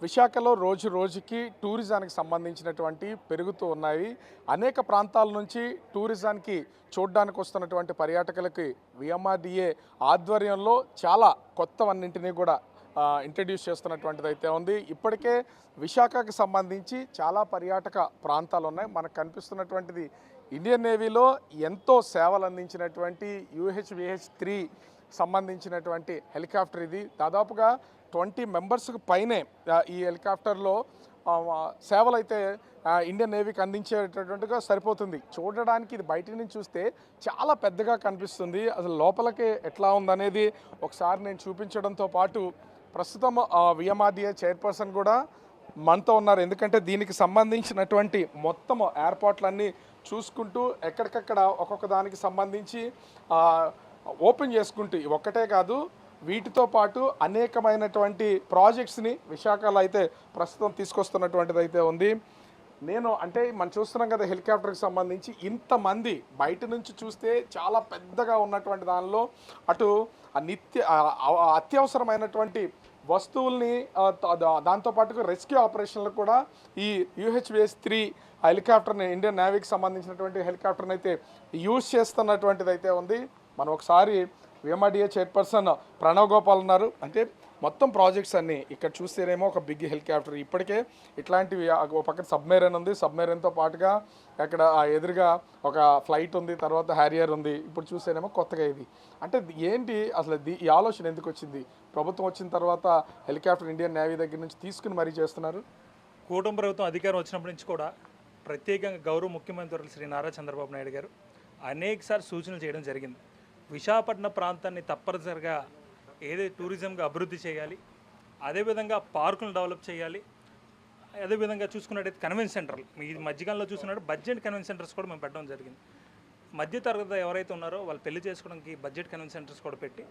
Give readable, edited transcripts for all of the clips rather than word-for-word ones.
విశాఖలో రోజు రోజుకి టూరిజానికి సంబంధించినటువంటి పెరుగుతూ ఉన్నాయి. అనేక ప్రాంతాల నుంచి టూరిజానికి చూడడానికి వస్తున్నటువంటి పర్యాటకులకి విఎంఆర్‌డీఏ ఆధ్వర్యంలో చాలా కొత్తవన్నింటినీ కూడా ఇంట్రడ్యూస్ చేస్తున్నటువంటిది అయితే ఉంది. ఇప్పటికే విశాఖకు సంబంధించి చాలా పర్యాటక ప్రాంతాలు ఉన్నాయి. మనకు కనిపిస్తున్నటువంటిది ఇండియన్ నేవీలో ఎంతో సేవలు అందించినటువంటి UHVH-3 సంబంధించినటువంటి హెలికాప్టర్ ఇది. దాదాపుగా 20 మెంబర్స్కి పైనే ఈ హెలికాప్టర్లో సేవలు అయితే ఇండియన్ నేవీకి అందించేటటువంటిగా సరిపోతుంది. చూడడానికి ఇది బయట నుంచి చూస్తే చాలా పెద్దగా కనిపిస్తుంది. అసలు లోపలికి ఎట్లా ఉందనేది ఒకసారి నేను చూపించడంతో పాటు ప్రస్తుతం విఎంఆర్‌డీఏ చైర్పర్సన్ కూడా మనతో ఉన్నారు. ఎందుకంటే దీనికి సంబంధించినటువంటి మొత్తం ఏర్పాట్లన్నీ చూసుకుంటూ ఎక్కడికక్కడ ఒక్కొక్క దానికి సంబంధించి ఓపెన్ చేసుకుంటూ ఒక్కటే కాదు, వీటితో పాటు అనేకమైనటువంటి ప్రాజెక్ట్స్ని విశాఖలో అయితే ప్రస్తుతం తీసుకొస్తున్నటువంటిది అయితే ఉంది. మనం చూస్తున్నాం కదా, హెలికాప్టర్కి సంబంధించి ఇంతమంది బయట నుంచి చూస్తే చాలా పెద్దగా ఉన్నటువంటి దానిలో అటు అత్యవసరమైనటువంటి వస్తువుల్ని దాంతోపాటుగా రెస్క్యూ ఆపరేషన్లు కూడా ఈ UHVH-3 హెలికాప్టర్ని ఇండియన్ నేవీకి సంబంధించినటువంటి హెలికాప్టర్ని అయితే యూజ్ చేస్తున్నటువంటిది అయితే ఉంది. మనం ఒకసారి విఎంఆర్‌డీఏ చైర్పర్సన్ ప్రణవ్ గోపాల్ ఉన్నారు. అంటే మొత్తం ప్రాజెక్ట్స్ అన్నీ ఇక్కడ చూస్తేనేమో ఒక బిగ్ హెలికాప్టర్, ఇప్పటికే ఇట్లాంటివి ఒక పక్కన సబ్మెరైన్ ఉంది, సబ్మెరైన్తో పాటుగా అక్కడ ఎదురుగా ఒక ఫ్లైట్ ఉంది, తర్వాత హ్యారియర్ ఉంది, ఇప్పుడు చూస్తేనేమో కొత్తగా ఇది. అంటే ఏంటి అసలు ఈ ఆలోచన ఎందుకు వచ్చింది? ప్రభుత్వం వచ్చిన తర్వాత హెలికాప్టర్ ఇండియన్ నేవీ దగ్గర నుంచి తీసుకుని మరీ చేస్తున్నారు. కూటమి ప్రభుత్వం అధికారం వచ్చినప్పటి నుంచి కూడా ప్రత్యేకంగా గౌరవ ముఖ్యమంత్రి శ్రీ నారా చంద్రబాబు నాయుడు గారు అనేకసార్లు సూచనలు చేయడం జరిగింది. విశాఖపట్నం ప్రాంతాన్ని తప్పనిసరిగా ఏదైతే టూరిజంగా అభివృద్ధి చేయాలి, అదేవిధంగా పార్కులను డెవలప్ చేయాలి, అదేవిధంగా చూసుకున్నట్టయితే కన్వెన్షన్ సెంటర్లు ఈ మధ్యకాలంలో చూసుకున్నట్టు బడ్జెట్ కన్వెన్షన్ సెంటర్స్ కూడా మేము పెట్టడం జరిగింది. మధ్యతరగతి ఎవరైతే ఉన్నారో వాళ్ళు పెళ్లి చేసుకోవడానికి బడ్జెట్ కన్వెన్షన్ సెంటర్స్ కూడా పెట్టి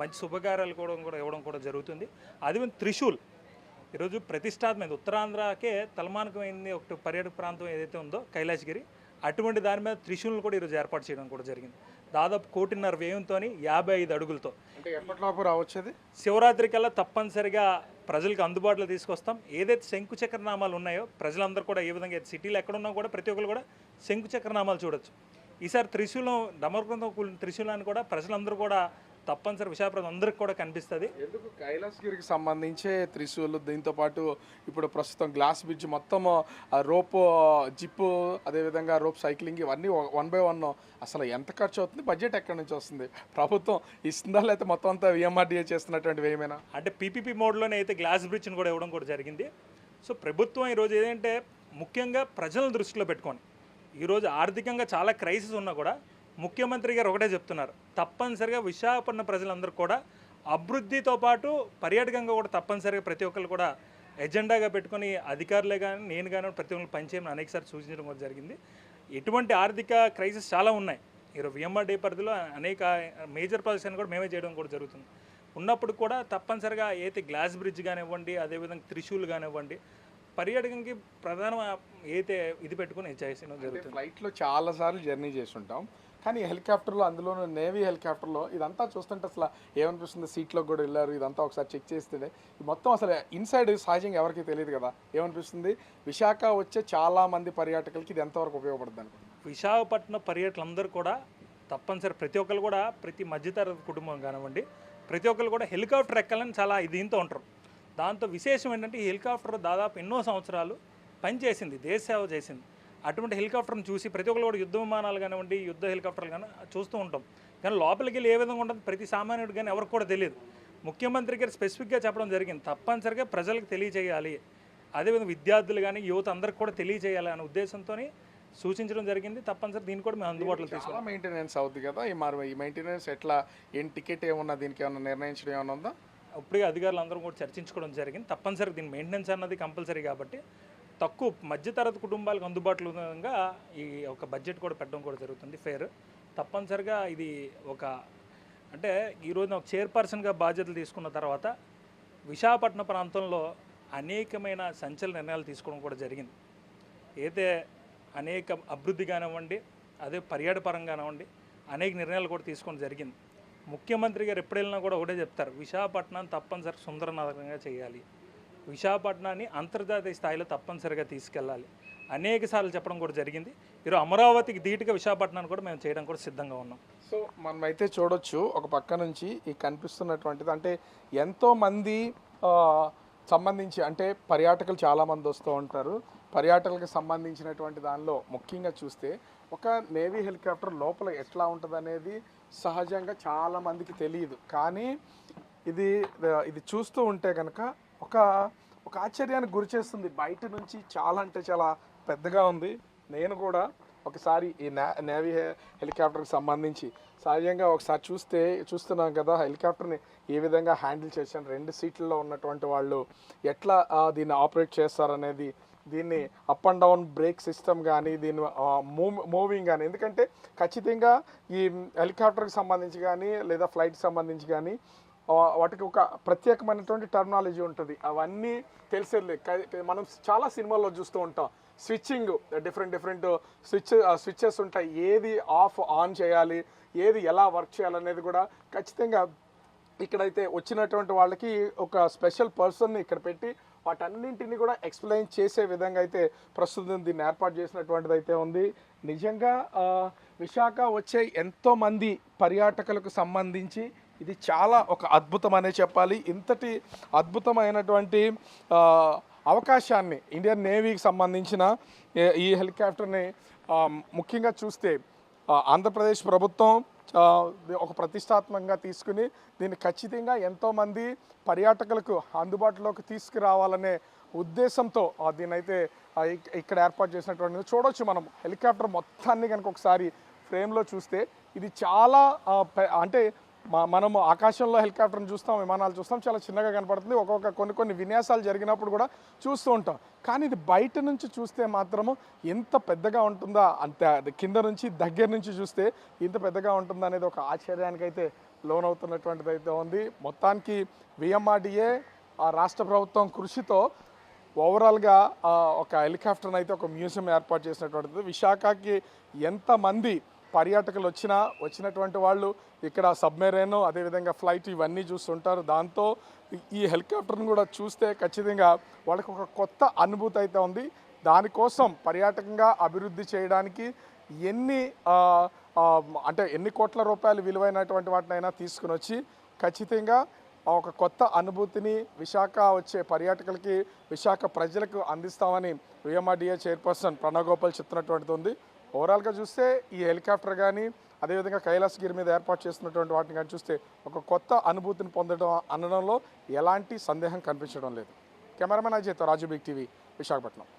మంచి శుభకార్యాలు కూడా ఇవ్వడం కూడా జరుగుతుంది. అదేవిధంగా త్రిశూల్ ఈరోజు ప్రతిష్టాత్మక ఉత్తరాంధ్రకే తలమానికమైంది ఒక పర్యాటక ప్రాంతం ఏదైతే ఉందో కైలాసగిరి, అటువంటి దాని మీద త్రిశూల్ని కూడా ఈరోజు ఏర్పాటు చేయడం కూడా జరిగింది. దాదాపు 1.5 కోటి వ్యయంతో 55 అడుగులతో. అంటే ఎప్పటిలోపు రావచ్చేది? శివరాత్రి కల్లా తప్పనిసరిగా ప్రజలకు అందుబాటులో తీసుకొస్తాం. ఏదైతే శంకు చక్రనామాలు ఉన్నాయో ప్రజలందరూ కూడా ఏ విధంగా సిటీలో ఎక్కడున్నా కూడా ప్రతి ఒక్కరు కూడా శంకు చక్రనామాలు చూడొచ్చు. ఈసారి త్రిశూలం డమరుకంతో కూడిన త్రిశూలాన్ని కూడా ప్రజలందరూ కూడా తప్పనిసరి విశాఖపట్నం అందరికి కూడా కనిపిస్తుంది. ఎందుకు కైలాసగిరికి సంబంధించే త్రిశూలు, దీంతోపాటు ఇప్పుడు ప్రస్తుతం గ్లాస్ బ్రిడ్జ్ మొత్తం రోప్ జిప్, అదేవిధంగా రోప్ సైక్లింగ్, ఇవన్నీ 1 by 1 అసలు ఎంత ఖర్చు అవుతుంది? బడ్జెట్ ఎక్కడి నుంచి వస్తుంది? ప్రభుత్వం ఇస్తుందా లేకపోతే మొత్తం అంతా విఎంఆర్‌డీఏ చేస్తున్నటువంటి ఏమైనా? అంటే PPP మోడ్లోనే అయితే గ్లాస్ బ్రిడ్జ్ని కూడా ఇవ్వడం కూడా జరిగింది. సో ప్రభుత్వం ఈరోజు ఏదంటే ముఖ్యంగా ప్రజలను దృష్టిలో పెట్టుకొని ఈరోజు ఆర్థికంగా చాలా క్రైసిస్ ఉన్నా కూడా ముఖ్యమంత్రి గారు ఒకటే చెప్తున్నారు, తప్పనిసరిగా విశాఖపట్నం ప్రజలందరూ కూడా అభివృద్ధితో పాటు పర్యాటకంగా కూడా తప్పనిసరిగా ప్రతి ఒక్కరు కూడా ఎజెండాగా పెట్టుకొని అధికారులే కానీ నేను కానీ ప్రతి ఒక్కరు పనిచేయమని అనేకసారి సూచించడం కూడా జరిగింది. ఎటువంటి ఆర్థిక క్రైసిస్ చాలా ఉన్నాయి. ఈరోజు విఎంఆర్‌డీఏ పరిధిలో అనేక మేజర్ ప్రాజెక్ట్స్ అని కూడా మేమే చేయడం కూడా జరుగుతుంది. ఉన్నప్పుడు కూడా తప్పనిసరిగా అయితే గ్లాస్ బ్రిడ్జ్ కానివ్వండి, అదేవిధంగా త్రిశూల్ కానివ్వండి, పర్యాటకంకి ప్రధాన అయితే ఇది పెట్టుకుని చేసిన జరుగుతుంది. ఫ్లైట్లో చాలాసార్లు జర్నీ చేసి ఉంటాం, కానీ హెలికాప్టర్లో, అందులోనూ నేవీ హెలికాప్టర్లో ఇదంతా చూస్తుంటే అసలు ఏమనిపిస్తుంది? సీట్లో కూడా వెళ్ళారు, ఇదంతా ఒకసారి చెక్ చేస్తే మొత్తం అసలు ఇన్సైడ్ సహజంగా ఎవరికి తెలియదు కదా, ఏమనిపిస్తుంది? విశాఖ వచ్చే చాలామంది పర్యాటకులకి ఇది ఎంతవరకు ఉపయోగపడుతుంది అనుకుంటున్నాను? విశాఖపట్నం పర్యాటకులందరూ కూడా తప్పనిసరి ప్రతి ఒక్కరు కూడా ప్రతి మధ్యతరగతి కుటుంబం కానివ్వండి ప్రతి ఒక్కరు కూడా హెలికాప్టర్ ఎక్కాలని చాలా దీంతో ఉంటారు. దాంతో విశేషం ఏంటంటే ఈ హెలికాప్టర్ దాదాపు ఎన్నో సంవత్సరాలు పనిచేసింది, దేశ సేవ చేసింది. అటువంటి హెలికాప్టర్ని చూసి ప్రతి ఒక్కరు కూడా యుద్ధ విమానాలు కానివ్వండి, యుద్ధ హెలికాప్టర్లు కానీ చూస్తూ ఉంటాం. కానీ లోపలికి వెళ్ళి ఏ విధంగా ఉంటుంది ప్రతి సామాన్యుడు కానీ ఎవరికి కూడా తెలియదు. ముఖ్యమంత్రి గారు స్పెసిఫిక్గా చెప్పడం జరిగింది, తప్పనిసరిగా ప్రజలకు తెలియజేయాలి, అదేవిధంగా విద్యార్థులు కానీ యువత అందరికి కూడా తెలియజేయాలి అనే ఉద్దేశంతో సూచించడం జరిగింది. తప్పనిసరి దీన్ని కూడా మేము అందుబాటులో తీసుకున్నాం. మెయింటెనెన్స్ అవుతుంది కదా ఈ మెయింటెనెన్స్ ఎట్లా, ఏం టికెట్ ఏమన్నా దీనికి ఏమన్నా నిర్ణయించడం ఏమన్నా ఉందా? అప్పుడే అధికారులు అందరూ కూడా చర్చించుకోవడం జరిగింది. తప్పనిసరి దీని మెయింటెనెన్స్ అన్నది కంపల్సరీ కాబట్టి తక్కువ మధ్యతరగతి కుటుంబాలకు అందుబాటులో విధంగా ఈ ఒక బడ్జెట్ కూడా పెట్టడం కూడా జరుగుతుంది. ఫేర్ తప్పనిసరిగా ఇది అంటే ఈరోజు ఒక చైర్పర్సన్గా బాధ్యతలు తీసుకున్న తర్వాత విశాఖపట్నం ప్రాంతంలో అనేకమైన సంచలన నిర్ణయాలు తీసుకోవడం కూడా జరిగింది. అయితే అనేక అభివృద్ధి కానివ్వండి, అదే పర్యాటక పరంగా కానివ్వండి అనేక నిర్ణయాలు కూడా తీసుకోవడం జరిగింది. ముఖ్యమంత్రి గారు ఎప్పుడు వెళ్ళినా కూడా ఒకటే చెప్తారు, విశాఖపట్నం తప్పనిసరి సుందర నగరంగా చేయాలి, విశాఖపట్నాన్ని అంతర్జాతీయ స్థాయిలో తప్పనిసరిగా తీసుకెళ్ళాలి అనేక సార్లు చెప్పడం కూడా జరిగింది. ఈరోజు అమరావతికి ధీటుగా విశాఖపట్నాన్ని కూడా మేము చేయడం కూడా సిద్ధంగా ఉన్నాం. సో మనమైతే చూడొచ్చు ఒక పక్క నుంచి ఈ కనిపిస్తున్నటువంటిది అంటే ఎంతోమంది సంబంధించి అంటే పర్యాటకులు చాలామంది వస్తూ ఉంటారు. పర్యాటకులకు సంబంధించినటువంటి దానిలో ముఖ్యంగా చూస్తే ఒక నేవీ హెలికాప్టర్ లోపల ఎట్లా ఉంటుంది అనేది సహజంగా చాలామందికి తెలియదు. కానీ ఇది ఇది చూస్తూ ఉంటే కనుక ఒక ఒక ఆశ్చర్యానికి గురి చేస్తుంది. బయట నుంచి చాలా అంటే చాలా పెద్దగా ఉంది. నేను కూడా ఒకసారి ఈ నేవీ హెలికాప్టర్కి సంబంధించి సహజంగా ఒకసారి చూస్తున్నాం కదా హెలికాప్టర్ని ఏ విధంగా హ్యాండిల్ చేశాను, 2 సీట్లలో ఉన్నటువంటి వాళ్ళు ఎట్లా దీన్ని ఆపరేట్ చేస్తారనేది, దీన్ని up and down break system కానీ దీన్ని మూవింగ్ కానీ, ఎందుకంటే ఖచ్చితంగా ఈ హెలికాప్టర్కి సంబంధించి కానీ లేదా ఫ్లైట్కి సంబంధించి కానీ వాటికి ఒక ప్రత్యేకమైనటువంటి టెర్మినాలజీ ఉంటుంది. అవన్నీ తెలిసేది మనం చాలా సినిమాల్లో చూస్తూ ఉంటాం. స్విచ్చింగ్ డిఫరెంట్ స్విచ్చెస్ ఉంటాయి. ఏది ఆన్ చేయాలి, ఏది ఎలా వర్క్ చేయాలనేది కూడా ఖచ్చితంగా ఇక్కడైతే వచ్చినటువంటి వాళ్ళకి ఒక స్పెషల్ పర్సన్ని ఇక్కడ పెట్టి వాటన్నింటినీ కూడా ఎక్స్ప్లెయిన్ చేసే విధంగా అయితే ప్రస్తుతం దీన్ని ఏర్పాటు చేసినటువంటిది అయితే ఉంది. నిజంగా విశాఖ వచ్చే ఎంతోమంది పర్యాటకులకు సంబంధించి ఇది చాలా ఒక అద్భుతం అనే చెప్పాలి. ఇంతటి అద్భుతమైనటువంటి అవకాశాన్ని ఇండియన్ నేవీకి సంబంధించిన ఈ హెలికాప్టర్ని ముఖ్యంగా చూస్తే ఆంధ్రప్రదేశ్ ప్రభుత్వం ఒక ప్రతిష్టాత్మకంగా తీసుకుని దీన్ని ఖచ్చితంగా ఎంతోమంది పర్యాటకులకు అందుబాటులోకి తీసుకురావాలనే ఉద్దేశంతో దీన్నైతే ఇక్కడ ఏర్పాటు చేసినటువంటి చూడొచ్చు. మనం హెలికాప్టర్ మొత్తాన్ని కనుక ఒకసారి ఫ్రేమ్లో చూస్తే ఇది చాలా అంటే మనము ఆకాశంలో హెలికాప్టర్ని చూస్తాం, విమానాలు చూస్తాం, చాలా చిన్నగా కనపడుతుంది. కొన్ని విన్యాసాలు జరిగినప్పుడు కూడా చూస్తూ ఉంటాం. కానీ ఇది బయట నుంచి చూస్తే మాత్రము ఎంత పెద్దగా ఉంటుందా, అంతే కింద నుంచి దగ్గర నుంచి చూస్తే ఇంత పెద్దగా ఉంటుందా అనేది ఒక ఆశ్చర్యానికి అయితే లోనవుతున్నటువంటిది అయితే ఉంది. మొత్తానికి విఎంఆర్డీఏ రాష్ట్ర ప్రభుత్వం కృషితో ఓవరాల్గా ఒక హెలికాప్టర్ని అయితే ఒక మ్యూజియం ఏర్పాటు చేసినటువంటిది. విశాఖకి ఎంతమంది పర్యాటకులు వచ్చినటువంటి వాళ్ళు ఇక్కడ సబ్మెరైన్ అదేవిధంగా ఫ్లైట్ ఇవన్నీ చూస్తుంటారు. దాంతో ఈ హెలికాప్టర్ని కూడా చూస్తే ఖచ్చితంగా వాళ్ళకి ఒక కొత్త అనుభూతి అయితే ఉంది. దానికోసం పర్యాటకంగా అభివృద్ధి చేయడానికి ఎన్ని కోట్ల రూపాయలు విలువైనటువంటి వాటినైనా తీసుకుని వచ్చి ఖచ్చితంగా ఒక కొత్త అనుభూతిని విశాఖ వచ్చే పర్యాటకులకి, విశాఖ ప్రజలకు అందిస్తామని విఎంఆర్డీఏ చైర్పర్సన్ ప్రణవ్ గోపాల్ చెప్తున్నటువంటిది ఉంది. ఓవరాల్గా చూస్తే ఈ హెలికాప్టర్ కానీ అదేవిధంగా కైలాసగిరి మీద ఏర్పాటు చేస్తున్నటువంటి వాటిని కానీ చూస్తే ఒక కొత్త అనుభూతిని పొందడం అనడంలో ఎలాంటి సందేహం కనిపించడం లేదు. కెమెరామెన్ అజయ్తో రాజు బిగ్ టీవీ, విశాఖపట్నం.